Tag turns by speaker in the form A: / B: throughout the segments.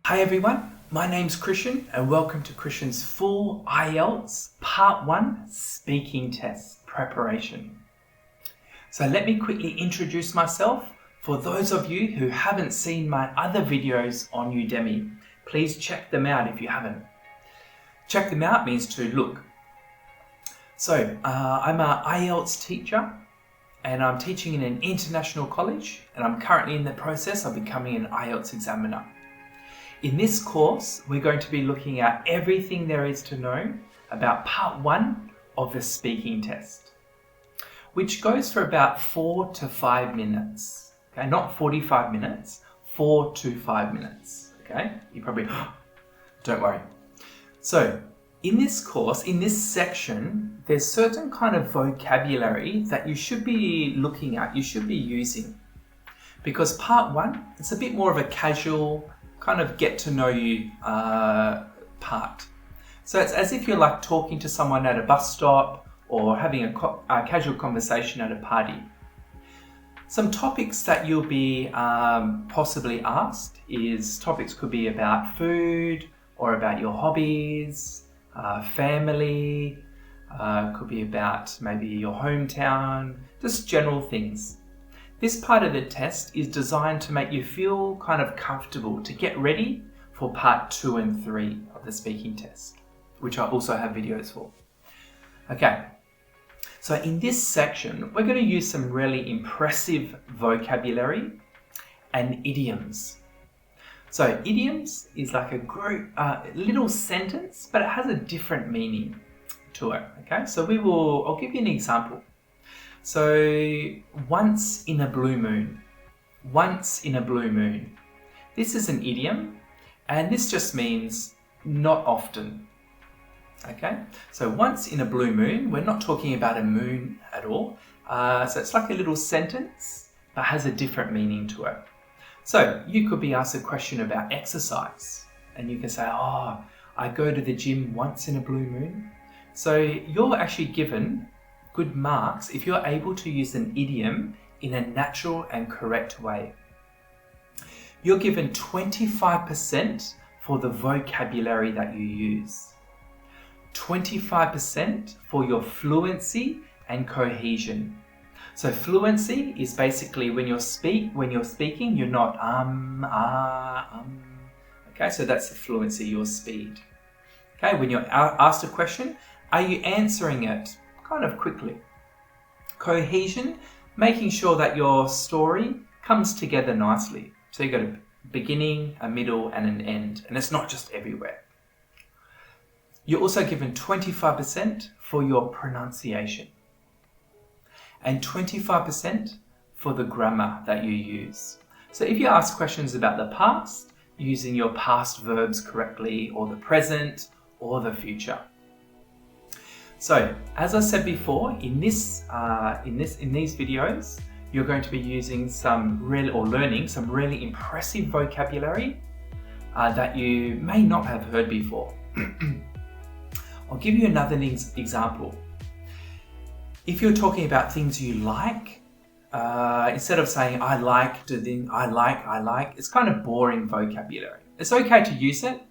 A: Hi everyone, my name's Christian and welcome to Christian's full IELTS Part 1 Speaking Test Preparation. So let me quickly introduce myself. For those of you who haven't seen my other videos on Udemy, please check them out if you haven't. Check them out means to look. So I'm an IELTS teacher and I'm teaching in an international college and I'm currently in the process of becoming an IELTS examiner. In this course, we're going to be looking at everything there is to know about part 1 of the speaking test, which goes for about 4 to 5 minutes. Okay, not 45 minutes, 4 to 5 minutes. Okay, you probably, don't worry. So in this course, in this section, there's certain kind of vocabulary that you should be looking at, you should be using. Because part 1, it's a bit more of a casual, kind of get to know you part. So it's as if you're like talking to someone at a bus stop or having a casual conversation at a party. Some topics that you'll be possibly asked topics could be about food or about your hobbies, family, could be about maybe your hometown, just general things. This part of the test is designed to make you feel kind of comfortable to get ready for part 2 and 3 of the speaking test, which I also have videos for. Okay, so in this section, we're going to use some really impressive vocabulary and idioms. So idioms is like a little sentence, but it has a different meaning to it. Okay, so I'll give you an example. So, once in a blue moon. Once in a blue moon. This is an idiom, and this just means not often. Okay, so once in a blue moon, we're not talking about a moon at all. So it's like a little sentence, but has a different meaning to it. So you could be asked a question about exercise, and you can say, oh, I go to the gym once in a blue moon. So you're actually given good marks if you're able to use an idiom in a natural and correct way. You're given 25% for the vocabulary that you use. 25% for your fluency and cohesion. So fluency is basically when you're speaking, you're not Okay, so that's the fluency, your speed. Okay, when you're asked a question, are you answering it kind of quickly? Cohesion, making sure that your story comes together nicely. So you've got a beginning, a middle, and an end, and it's not just everywhere. You're also given 25% for your pronunciation and 25% for the grammar that you use. So if you ask questions about the past, using your past verbs correctly, or the present, or the future. So, as I said before, in these videos, you're going to be using learning some really impressive vocabulary that you may not have heard before. I'll give you another example. If you're talking about things you like, instead of saying I like, it's kind of boring vocabulary. It's okay to use it.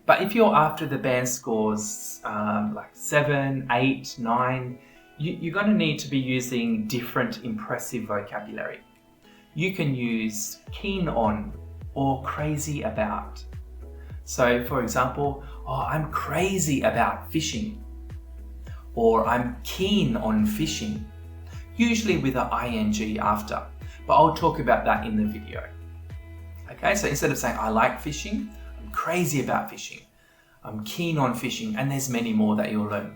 A: But if you're after the band scores like 7, 8, 9, you're going to need to be using different impressive vocabulary. You can use keen on or crazy about. So for example, oh, I'm crazy about fishing, or I'm keen on fishing, usually with an ing after, but I'll talk about that in the video. Okay, so instead of saying I like fishing, I'm crazy about fishing, I'm keen on fishing, and there's many more that you'll learn.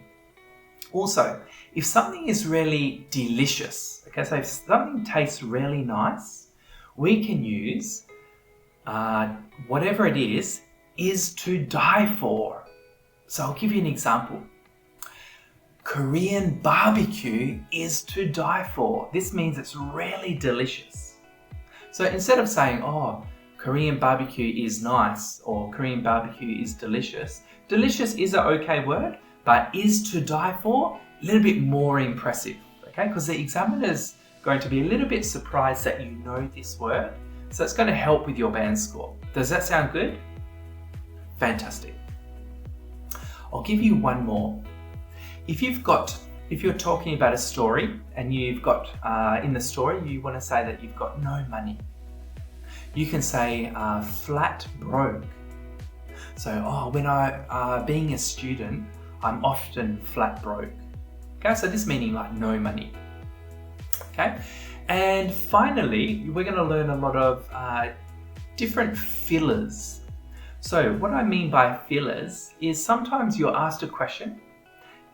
A: Also, if something is really delicious, okay, so if something tastes really nice, we can use whatever it is to die for. So I'll give you an example. Korean barbecue is to die for. This means it's really delicious. So instead of saying, oh, Korean barbecue is nice or Korean barbecue is delicious. Delicious is an okay word, but is to die for a little bit more impressive, okay? Because the examiner's going to be a little bit surprised that you know this word. So it's going to help with your band score. Does that sound good? Fantastic. I'll give you one more. If you're talking about a story and you've got, in the story, you want to say that you've got no money. You can say flat broke. So, being a student, I'm often flat broke. Okay, so this meaning like no money. Okay, and finally, we're going to learn a lot of different fillers. So what I mean by fillers is sometimes you're asked a question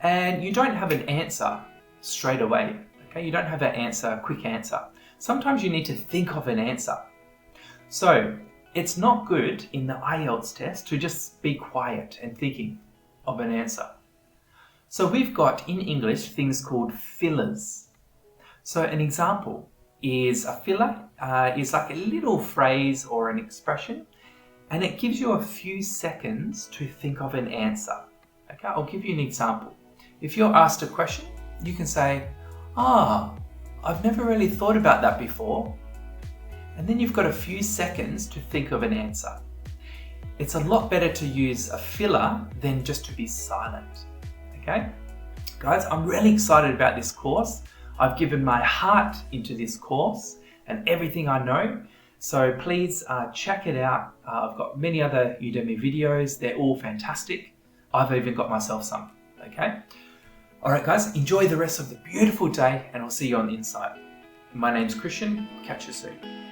A: and you don't have an answer straight away. Okay, you don't have a quick answer. Sometimes you need to think of an answer. So it's not good in the IELTS test to just be quiet and thinking of an answer. So we've got in English things called fillers. So an example is a filler is like a little phrase or an expression, and it gives you a few seconds to think of an answer. Okay, I'll give you an example. If you're asked a question, you can say, I've never really thought about that before. And then you've got a few seconds to think of an answer. It's a lot better to use a filler than just to be silent. Okay? Guys, I'm really excited about this course. I've given my heart into this course and everything I know. So please check it out. I've got many other Udemy videos. They're all fantastic. I've even got myself some. Okay? All right, guys, enjoy the rest of the beautiful day and I'll see you on the inside. My name's Christian. Catch you soon.